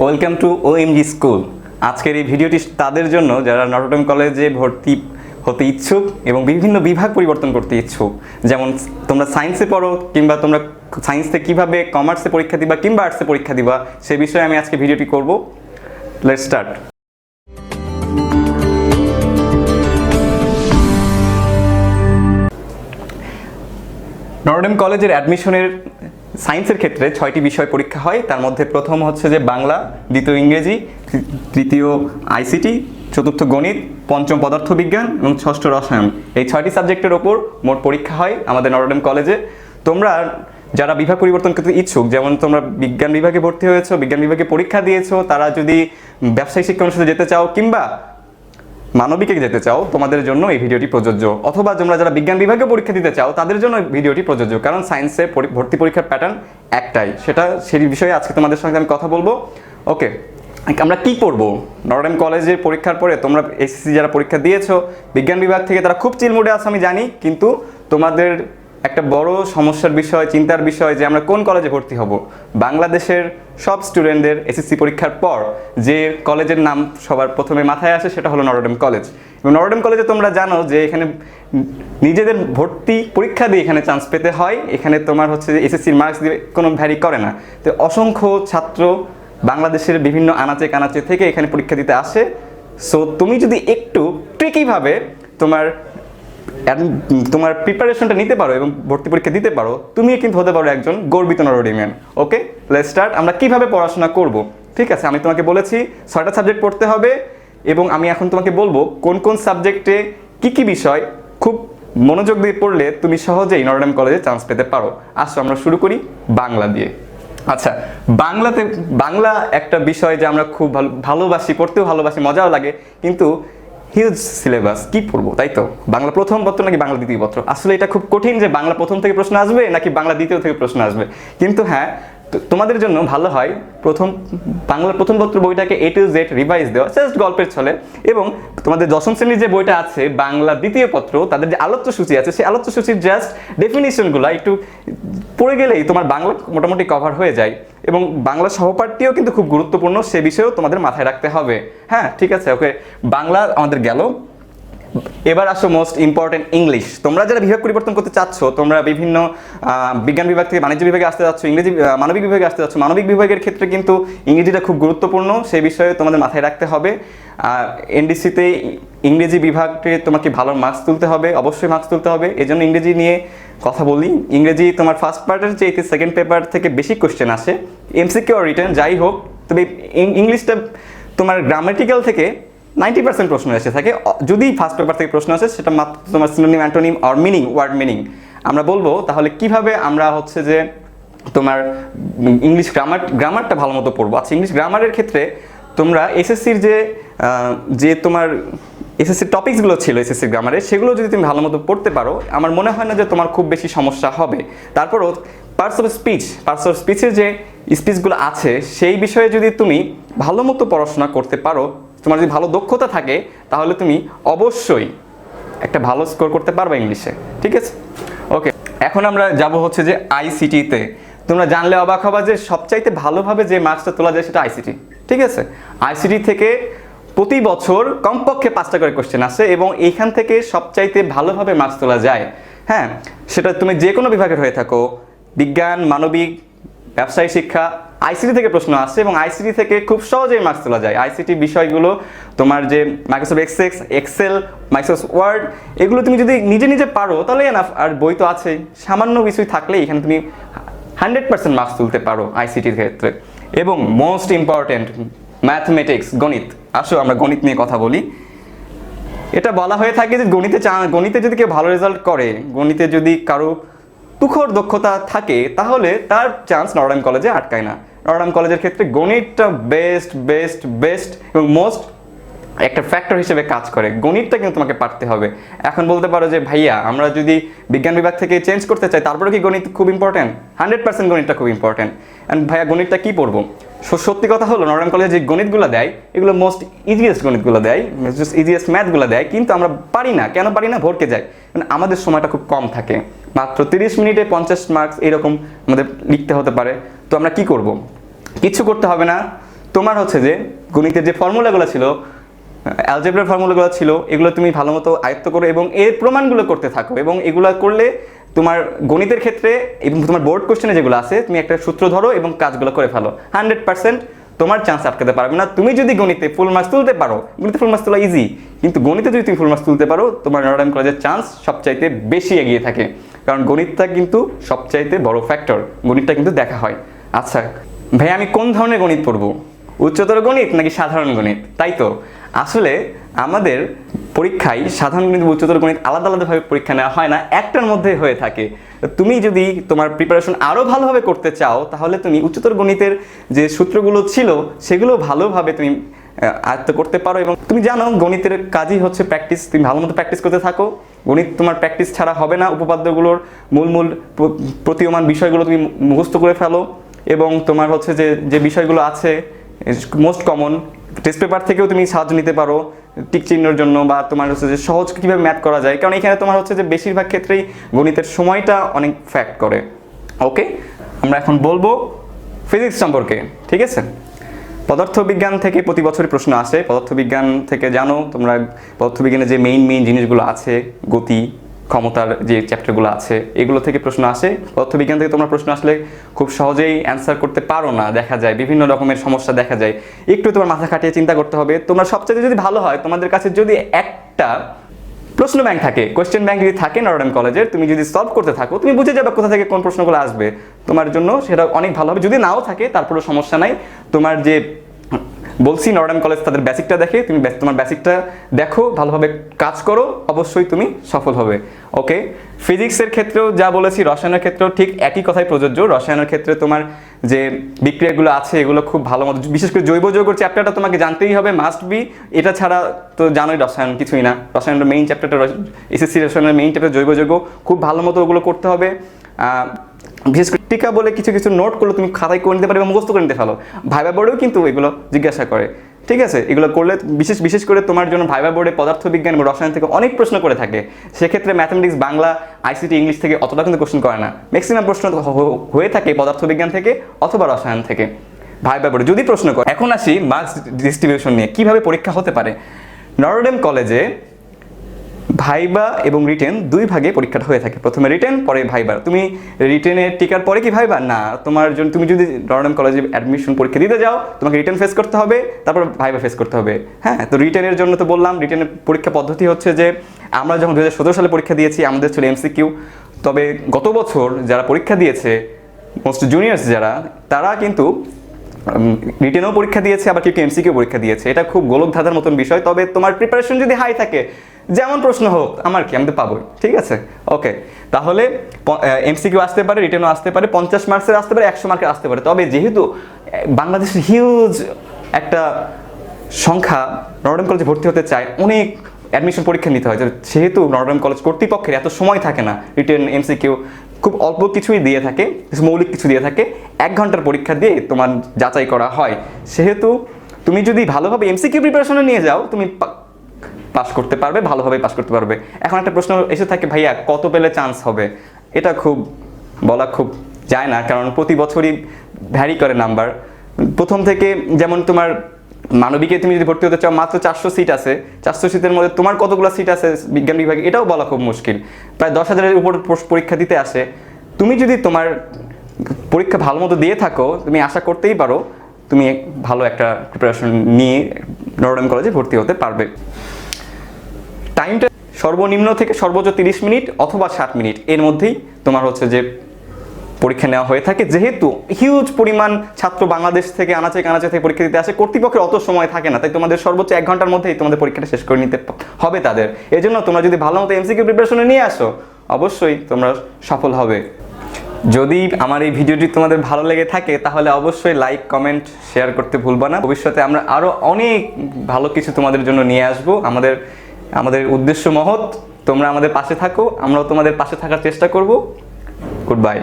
Welcome to OMG school. আজকের এই ভিডিওটি তাদের জন্য যারা নটরডেম কলেজে ভর্তি হতে ইচ্ছুক এবং বিভিন্ন বিভাগ পরিবর্তন করতে ইচ্ছুক। যেমন তোমরা সায়েন্সে পড়ো কিংবা তোমরা সায়েন্স থেকে কীভাবে কমার্সে পরীক্ষা দিবা কিংবা আর্টসে পরীক্ষা দিবা সে বিষয়ে আমি আজকে ভিডিওটি করব। Let's start. নটরডেম কলেজের অ্যাডমিশনের সায়েন্সের ক্ষেত্রে 6টি বিষয় পরীক্ষা হয়। তার মধ্যে প্রথম হচ্ছে যে বাংলা, দ্বিতীয় ইংরেজি, তৃতীয় আইসিটি, চতুর্থ গণিত, পঞ্চম পদার্থবিজ্ঞান এবং ষষ্ঠ রসায়ন। এই 6টি সাবজেক্টের ওপর মোট পরীক্ষা হয় আমাদের নটরডেম কলেজে। তোমরা যারা বিভাগ পরিবর্তন করতে ইচ্ছুক, যেমন তোমরা বিজ্ঞান বিভাগে ভর্তি হয়েছো, বিজ্ঞান বিভাগে পরীক্ষা দিয়েছো, তারা যদি ব্যবসায়িক শিক্ষা অনুষদে যেতে চাও কিংবা মানবিকে যেতে চাও, তোমাদের জন্য এই ভিডিওটি প্রযোজ্য। অথবা তোমরা যারা বিজ্ঞান বিভাগে পরীক্ষা দিতে চাও তাদের জন্য ভিডিওটি প্রযোজ্য, কারণ সায়েন্সে ভর্তি পরীক্ষার প্যাটার্ন একটাই। সেই বিষয়ে আজকে তোমাদের সঙ্গে আমি কথা বলবো। ওকে, আমরা কি করব নটরডেম কলেজের পরীক্ষার পরে? তোমরা HSC যারা পরীক্ষা দিয়েছো বিজ্ঞান বিভাগ থেকে, তারা খুব চিল মুডে আছে আমি জানি, কিন্তু তোমাদের একটা বড় সমস্যার বিষয়, চিন্তার বিষয় যে আমরা কোন কলেজে ভর্তি হব। বাংলাদেশের সব স্টুডেন্টদের SSC পরীক্ষার পর যে কলেজের নাম সবার প্রথমে মাথায় আসে সেটা হলো নটরডেম কলেজ। এবং নটরডেম কলেজে তোমরা জানো যে এখানে নিজেদের ভর্তি পরীক্ষা দিয়ে এখানে চান্স পেতে হয়। এখানে তোমার হচ্ছে যে SSCর মার্কস দিয়ে কোনো ভ্যারি করে না। তো অসংখ্য ছাত্র বাংলাদেশের বিভিন্ন আনাচে কানাচে থেকে এখানে পরীক্ষা দিতে আসে। সো তুমি যদি একটু ট্রিকিভাবে তোমার প্রিপারেশনটা নিতে পারো এবং ভর্তি পরীক্ষা দিতে পারো, তুমি কিন্তু হতে পারো একজন গর্বিত নটরডেমিয়ান। Okay, let's start. আমরা কিভাবে পড়াশোনা করব, ঠিক আছে? আমি তোমাকে বলেছি 6টা সাবজেক্ট পড়তে হবে এবং আমি এখন তোমাকে বলবো কোন কোন সাবজেক্টে কি বিষয় খুব মনোযোগ দিয়ে পড়লে তুমি সহজেই নটরডেম কলেজে চান্স পেতে পারো। আসো আমরা শুরু করি বাংলা দিয়ে। আচ্ছা, বাংলা একটা বিষয় যে আমরা খুব ভালোবাসি, পড়তেও ভালোবাসি, মজাও লাগে, কিন্তু হিউজ সিলেবাস, কি পড়বো, তাই তো? বাংলা প্রথম পত্র নাকি বাংলা দ্বিতীয় পত্র? আসলে এটা খুব কঠিন যে বাংলা প্রথম থেকে প্রশ্ন আসবে নাকি বাংলা দ্বিতীয় থেকে প্রশ্ন আসবে। কিন্তু হ্যাঁ, তোমাদের জন্য ভালো হয় বাংলার প্রথম পত্র বইটাকে A to Z রিভাইজ দেওয়া, জাস্ট গল্পের ছলে। এবং তোমাদের 10ম শ্রেণীর যে বইটা আছে বাংলা দ্বিতীয় পত্র, তাদের যে আলোচ্যসূচি আছে সেই আলোচ্যসূচির জাস্ট ডেফিনিশনগুলো একটু পড়ে গেলেই তোমার বাংলা মোটামুটি কভার হয়ে যায়। এবং বাংলা সহপাঠটিও কিন্তু খুব গুরুত্বপূর্ণ, সে বিষয়েও তোমাদের মাথায় রাখতে হবে। হ্যাঁ, ঠিক আছে, ওকে, বাংলা আমাদের গেল। এবার আসো মোস্ট ইম্পর্টেন্ট ইংলিশ। তোমরা যারা বিভাগ পরিবর্তন করতে চাচ্ছ, তোমরা বিভিন্ন বিজ্ঞান বিভাগ থেকে বাণিজ্য বিভাগে আসতে যাচ্ছ, মানবিক বিভাগে আসতে যাচ্ছ, মানবিক বিভাগের ক্ষেত্রে কিন্তু ইংরেজিটা খুব গুরুত্বপূর্ণ, সেই বিষয়ে তোমাদের মাথায় রাখতে হবে। NDC-তে ইংরেজি বিভাগে তোমাকে ভালো মার্কস তুলতে হবে, অবশ্যই মার্কস তুলতে হবে। এই জন্য ইংরেজি নিয়ে কথা বলি। ইংরেজি তোমার ফার্স্ট পার্টের চেয়ে সেকেন্ড পেপার থেকে বেশি কোশ্চেন আসে, MCQ আর রিটেন যাই হোক। তবে ইংলিশটা তোমার গ্রামাটিক্যাল থেকে 90% প্রশ্ন এসে থাকে। যদি ফার্স্ট পেপার থেকে প্রশ্ন আসে সেটা মাত্র তোমার সিনোনিম, অ্যান্টোনিম আর মিনিং, ওয়ার্ড মিনিং আমরা বলবো। তাহলে কিভাবে আমরা হচ্ছে যে তোমার ইংলিশ গ্রামারটা ভালো মতো পড়বো। আচ্ছা, ইংলিশ গ্রামারের ক্ষেত্রে তোমরা SSCর যে তোমার SSCর টপিকসগুলো ছিল SSC গ্রামারে, সেগুলো যদি তুমি ভালো মতো পড়তে পারো, আমার মনে হয় না যে তোমার খুব বেশি সমস্যা হবে। তারপরও পার্টস অফ স্পিচের যে স্পিচগুলো আছে সেই বিষয়ে যদি তুমি ভালো মতো পড়াশোনা করতে পারো, তোমার যদি ভালো দক্ষতা থাকে, তাহলে তুমি অবশ্যই একটা ভালো স্কোর করতে পারবে ইংলিশে, ঠিক আছে? ওকে, এখন আমরা যাব হচ্ছে যে ICT-তে। তোমরা জানলে অবাক হবা যে সবচাইতে ভালোভাবে যে মার্কসটা তোলা যায় সেটা ICT, ঠিক আছে? ICT থেকে প্রতি বছর কমপক্ষে 5টা করে কোশ্চেন আসে এবং এইখান থেকে সবচাইতে ভালোভাবে মার্কস তোলা যায়। হ্যাঁ, সেটা তুমি যে কোনো বিভাগের হয়ে থাকো, বিজ্ঞান, মানবিক, ব্যবসায়িক শিক্ষা, ICT থেকে প্রশ্ন আসছে এবং ICT থেকে খুব সহজেই মার্কস তোলা যায়। ICT বিষয়গুলো তোমার যে মাইক্রোসফট এক্সেল, মাইক্রোসফট ওয়ার্ড, এগুলো তুমি যদি নিজে পারো তাহলে এনাফ। আর বই তো আছেই, সামান্য কিছুই থাকলে এখানে তুমি 100% মার্কস তুলতে পারো ICTর ক্ষেত্রে। এবং মোস্ট ইম্পর্টেন্ট ম্যাথমেটিক্স, গণিত। আসো আমরা গণিত নিয়ে কথা বলি। এটা বলা হয়ে থাকে যে গণিতে যদি কেউ ভালো রেজাল্ট করে, গণিতে যদি কারো তুখর দক্ষতা থাকে, তাহলে তার চান্স নটরডেম কলেজে আটকায় না। নটরডেম কলেজের ক্ষেত্রে গণিতটা বেস্ট এবং মোস্ট একটা ফ্যাক্টর হিসেবে কাজ করে। গণিতটা কিন্তু তোমাকে পারতে হবে। এখন বলতে পারো যে ভাইয়া, আমরা যদি বিজ্ঞান বিভাগ থেকে চেঞ্জ করতে চাই তারপরে কি গণিত খুব ইম্পর্টেন্ট? 100% গণিতটা খুব ইম্পর্টেন্ট। অ্যান্ড ভাইয়া গণিতটা কি পড়বো? সত্যি কথা হলো নটরডেম কলেজে যে গণিতগুলো দেয় এগুলো মোস্ট ইজিয়েস্ট গণিতগুলো দেয়, ইজিয়েস্ট ম্যাথগুলো দেয়, কিন্তু আমরা পারি না। কেন পারি না? ভরকে যায়। মানে আমাদের সময়টা খুব কম থাকে, মাত্র 30 মিনিটে 50 মার্কস এরকম আমাদের লিখতে হতে পারে। তো আমরা কি করব? কিচ্ছু করতে হবে না। তোমার হচ্ছে যে গণিতের যে ফর্মুলাগুলো ছিল, অ্যালজেব্রার ফর্মুলাগুলো ছিল, এগুলো তুমি ভালো মতো আয়ত্ত করো এবং এর প্রমাণগুলো করতে থাকো। এবং এগুলো করলে তোমার গণিতের ক্ষেত্রে এবং তোমার বোর্ড কোশ্চেনে যেগুলো আছে তুমি একটা সূত্র ধরো এবং কাজগুলো করে ফেলো, 100% তোমার চান্স আটকাতে পারবে না। তুমি যদি গণিতে ফুল মার্কস তুলতে পারো, গণিতে ফুল মার্কস তোলা ইজি, কিন্তু গণিতে যদি তুমি ফুল মার্কস তুলতে পারো, তোমার নটর ডেম কলেজের চান্স সবচাইতে বেশি এগিয়ে থাকে। কারণ গণিতটা কিন্তু সবচাইতে বড় ফ্যাক্টর, গণিতটা কিন্তু দেখা হয়। আচ্ছা ভাই, আমি কোন ধরনের গণিত পড়বো, উচ্চতর গণিত নাকি সাধারণ গণিত? তাই তো, আসলে আমাদের পরীক্ষায় সাধারণ গণিত উচ্চতর গণিত আলাদা আলাদাভাবে পরীক্ষা নেওয়া হয় না, একটার মধ্যে হয়ে থাকে। তুমি যদি তোমার প্রিপারেশন আরও ভালোভাবে করতে চাও, তাহলে তুমি উচ্চতর গণিতের যে সূত্রগুলো ছিল সেগুলো ভালোভাবে তুমি আয়ত্ত করতে পারো। এবং তুমি জানো গণিতের কাজই হচ্ছে প্র্যাকটিস, তুমি ভালো মতো প্র্যাকটিস করতে থাকো। গণিত তোমার প্র্যাকটিস ছাড়া হবে না, উপপাদ্যগুলোর মূল মূল প্রতীয়মান বিষয়গুলো তুমি মুখস্থ করে ফেলো। এবং তোমার হচ্ছে যে বিষয়গুলো আছে মোস্ট কমন, টেস্ট পেপার থেকেও তুমি সাহায্য নিতে পারো টিক চিহ্নের জন্য, বা তোমার হচ্ছে যে সহজ কীভাবে ম্যাথ করা যায়। কারণ এখানে তোমার হচ্ছে যে বেশিরভাগ ক্ষেত্রেই গণিতের সময়টা অনেক ফ্যাক্ট করে। ওকে, আমরা এখন বলবো ফিজিক্স সম্পর্কে, ঠিক আছে? পদার্থবিজ্ঞান থেকে প্রতি বছরই প্রশ্ন আসে। পদার্থবিজ্ঞান থেকে জানো তোমরা, পদার্থবিজ্ঞানে যে মেইন জিনিসগুলো আছে, গতি, ক্ষমতার যে চ্যাপ্টারগুলো আছে, এগুলো থেকে প্রশ্ন আসে। পদার্থবিজ্ঞান থেকে তোমরা প্রশ্ন আসলে খুব সহজেই অ্যান্সার করতে পারো না, দেখা যায় বিভিন্ন রকমের সমস্যা দেখা যায়। একটু তোমার মাথা খাটিয়ে চিন্তা করতে হবে। তোমরা সবচেয়ে যদি ভালো হয়, তোমাদের কাছে যদি একটা প্রশ্ন ব্যাংক থাকে, কোয়েশ্চেন ব্যাংক যদি থাকে নটর ডেম কলেজের, তুমি যদি সলভ করতে থাকো, তুমি বুঝে যাবে কোথা থেকে কোন প্রশ্নগুলো আসবে। তোমার জন্য সেটা অনেক ভালো হবে। যদি নাও থাকে তারপরেও সমস্যা নাই। তোমার যে বলছি নটর ডেম কলেজ তাদের বেসিকটা দেখে, তুমি তোমার বেসিকটা দেখো, ভালোভাবে কাজ করো, অবশ্যই তুমি সফল হবে। ওকে, ফিজিক্সের ক্ষেত্রেও যা বলেছি, রসায়নের ক্ষেত্রেও ঠিক একই কথাই প্রযোজ্য। রসায়নের ক্ষেত্রে তোমার যে বিক্রিয়াগুলো আছে এগুলো খুব ভালো মতো, বিশেষ করে জৈব যৌগের চ্যাপ্টারটা তোমাকে জানতেই হবে, মাস্ট বি। এটা ছাড়া তো জানোই রসায়ন কিছুই না। রসায়নের মেইন চ্যাপ্টারটা, এসএসসি রসায়নের মেইন চ্যাপ্টার জৈব যৌগ, খুব ভালো মতো ওগুলো করতে হবে। বিশেষ করে টিকা বলে কিছু কিছু নোটগুলো তুমি খাতায় করে নিতে পারো এবং মুখস্থ করে নিতে পারো। ভাইবা বোর্ডেও কিন্তু এগুলো জিজ্ঞাসা করে, ঠিক আছে? এগুলো করলে বিশেষ করে তোমার জন্য ভাইবা বোর্ডে পদার্থবিজ্ঞান এবং রসায়ন থেকে অনেক প্রশ্ন করে থাকে। সেক্ষেত্রে ম্যাথমেটিক্স, বাংলা, আইসিটি, ইংলিশ থেকে অতটা কিন্তু কোশ্চেন করে না। ম্যাক্সিমাম প্রশ্ন হয়ে থাকে পদার্থবিজ্ঞান থেকে অথবা রসায়ন থেকে ভাইবা বোর্ডে যদি প্রশ্ন করে। এখন আসি মার্কস ডিস্ট্রিবিউশন নিয়ে, কিভাবে পরীক্ষা হতে পারে। নটর ডেম কলেজে ভাইবা এবং রিটেন দুই ভাগে পরীক্ষাটা হয়ে থাকে। প্রথমে রিটেন, পরে ভাইবা। তুমি রিটেনের টিকার পরে কি ভাইবা? না, তোমার জন্য তুমি যদি নটর ডেম কলেজে অ্যাডমিশন পরীক্ষা দিতে যাও, তোমাকে রিটেন ফেস করতে হবে, তারপর ভাইবা ফেস করতে হবে। হ্যাঁ, তো রিটেনের জন্য তো বললাম, রিটেনের পরীক্ষা পদ্ধতি হচ্ছে যে আমরা যখন 2017 সালে পরীক্ষা দিয়েছি, আমাদের ছিল এমসিকিউ। তবে গত বছর যারা পরীক্ষা দিয়েছে, মোস্ট জুনিয়র্স যারা, তারা কিন্তু রিটেনও পরীক্ষা দিয়েছে, আবার কেউ এমসিকিউ পরীক্ষা দিয়েছে। এটা খুব গোলক ধাঁধার মতন বিষয়। তবে তোমার প্রিপারেশন যদি হাই থাকে, যেমন প্রশ্ন হোক, আমার কি, আমি তো পাবোই, ঠিক আছে? ওকে, তাহলে এমসিকিউ আসতে পারে, রিটেনও আসতে পারে, 50 মার্কসের আসতে পারে, 100 মার্কের আসতে পারে। তবে যেহেতু বাংলাদেশের হিউজ একটা সংখ্যা নটর ডেম কলেজে ভর্তি হতে চায়, অনেক অ্যাডমিশন পরীক্ষা নিতে হয়, সেহেতু নটর ডেম কলেজ কর্তৃপক্ষের এত সময় থাকে না। রিটেন, এমসিকিউ খুব অল্প কিছুই দিয়ে থাকে, মৌলিক কিছু দিয়ে থাকে। 1 ঘন্টার পরীক্ষা দিয়ে তোমার যাচাই করা হয়। সেহেতু তুমি যদি ভালোভাবে এমসিকিউ প্রিপারেশনে নিয়ে যাও, তুমি পাস করতে পারবে, ভালোভাবে পাস করতে পারবে। এখন একটা প্রশ্ন এসে থাকে, ভাইয়া কত পেলে চান্স হবে? এটা খুব বলা খুব যায় না, কারণ প্রতি বছরই ভ্যারি করে নাম্বার। প্রথম থেকে যেমন তোমার মানবিকে তুমি যদি ভর্তি হতে চাও, মাত্র 400 সিট আছে। 400 সিটের মধ্যে তোমার কতগুলো সিট আছে বিজ্ঞান বিভাগে, এটাও বলা খুব মুশকিল। প্রায় 10,000-এর উপর পরীক্ষা দিতে আসে। তুমি যদি তোমার পরীক্ষা ভালো মতো দিয়ে থাকো, তুমি আশা করতেই পারো তুমি ভালো একটা প্রিপারেশন নিয়ে নটর ডেম কলেজে ভর্তি হতে পারবে। টাইমটা সর্বনিম্ন থেকে সর্বোচ্চ 30 মিনিট অথবা 60 মিনিট এর মধ্যেই তোমার হচ্ছে যে পরীক্ষা নেওয়া হয়ে থাকে। যেহেতু হিউজ পরিমাণ ছাত্র বাংলাদেশ থেকে আনাচে কানাচে থেকে পরীক্ষা দিতে আসে, কর্তৃপক্ষের অত সময় থাকে না, তাই তোমাদের সর্বোচ্চ 1 ঘন্টার মধ্যেই তোমাদের পরীক্ষাটা শেষ করে নিতে হবে তাদের। এই জন্য তোমরা যদি ভালো মতো এমসিকিউ প্রিপারেশনে নিয়ে আসো, অবশ্যই তোমরা সফল হবে। যদি আমার এই ভিডিওটি তোমাদের ভালো লেগে থাকে, তাহলে অবশ্যই লাইক, কমেন্ট, শেয়ার করতে ভুলবা না। ভবিষ্যতে আমরা আরও অনেক ভালো কিছু তোমাদের জন্য নিয়ে আসবো। আমাদের উদ্দেশ্য মহৎ, তোমরা আমাদের পাশে থাকো, আমরাও তোমাদের পাশে থাকার চেষ্টা করব। Good bye.